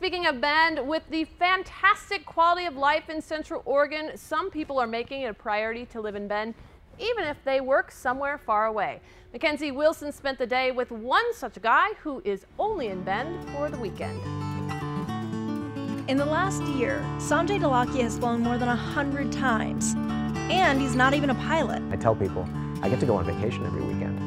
speaking of Bend, with the fantastic quality of life in Central Oregon, some people are making it a priority to live in Bend, even if they work somewhere far away. Mackenzie Wilson spent the day with one such guy who is only in Bend for the weekend. In the last year, Sanjay Dalakia has flown more than 100 times, and he's not even a pilot. I tell people I get to go on vacation every weekend,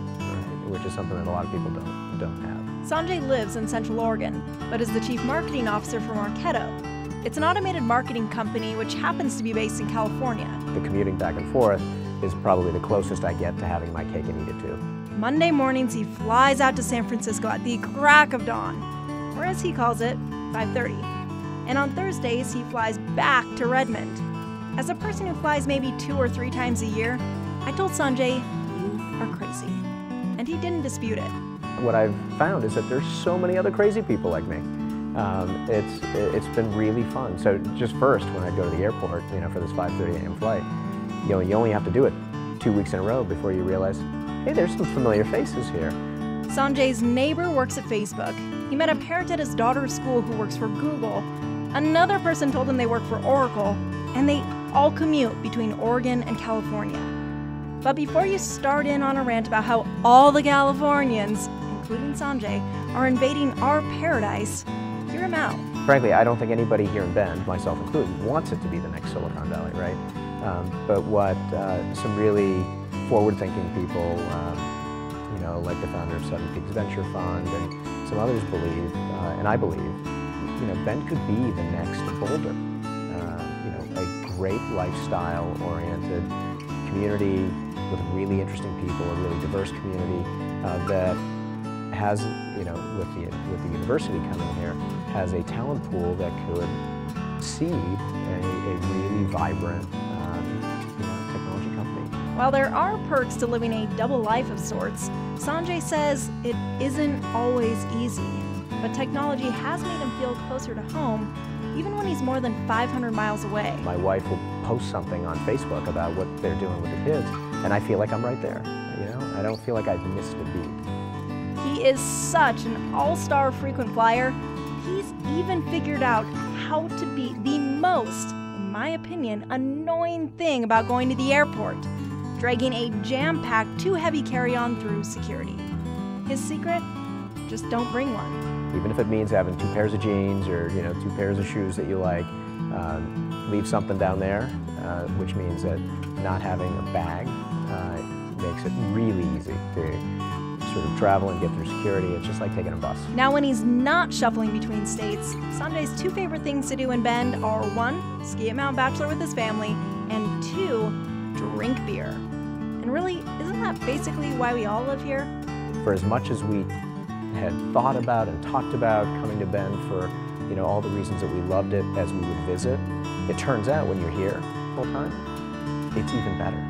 which is something that a lot of people don't have. Sanjay lives in Central Oregon, but is the chief marketing officer for Marketo. It's an automated marketing company which happens to be based in California. The commuting back and forth is probably the closest I get to having my cake and eat it too. Monday mornings he flies out to San Francisco at the crack of dawn, or as he calls it, 5:30. And on Thursdays he flies back to Redmond. As a person who flies maybe 2 or 3 times a year, I told Sanjay, "You are crazy." And he didn't dispute it. What I've found is that there's so many other crazy people like me. It's been really fun. So just first, when I go to the airport, for this 5:30 a.m. flight, you only have to do it 2 weeks in a row before you realize, hey, there's some familiar faces here. Sanjay's neighbor works at Facebook. He met a parent at his daughter's school who works for Google. Another person told him they work for Oracle, and they all commute between Oregon and California. But before you start in on a rant about how all the Californians, including Sanjay, are invading our paradise, hear him out. Frankly, I don't think anybody here in Bend, myself included, wants it to be the next Silicon Valley, right? But what some really forward-thinking people, like the founder of Seven Peaks Venture Fund and some others believe, and I believe, Bend could be the next Boulder. A great lifestyle-oriented community with really interesting people, a really diverse community that has, with the university coming here, has a talent pool that could seed a really vibrant technology company. While there are perks to living a double life of sorts, Sanjay says it isn't always easy. But technology has made him feel closer to home, even when he's more than 500 miles away. My wife will post something on Facebook about what they're doing with the kids, and I feel like I'm right there. I don't feel like I've missed a beat. He is such an all-star frequent flyer. He's even figured out how to beat the most, in my opinion, annoying thing about going to the airport: dragging a jam-packed, too heavy carry-on through security. His secret? Just don't bring one. Even if it means having 2 pairs of jeans or 2 pairs of shoes that you like, leave something down there, which means that not having a bag makes it really easy to sort of travel and get through security. It's just like taking a bus. Now, when he's not shuffling between states, Sanjay's 2 favorite things to do in Bend are 1, ski at Mount Bachelor with his family, and 2, drink beer. And really, isn't that basically why we all live here? For as much as we had thought about and talked about coming to Bend for all the reasons that we loved it as we would visit, it turns out when you're here full time, it's even better.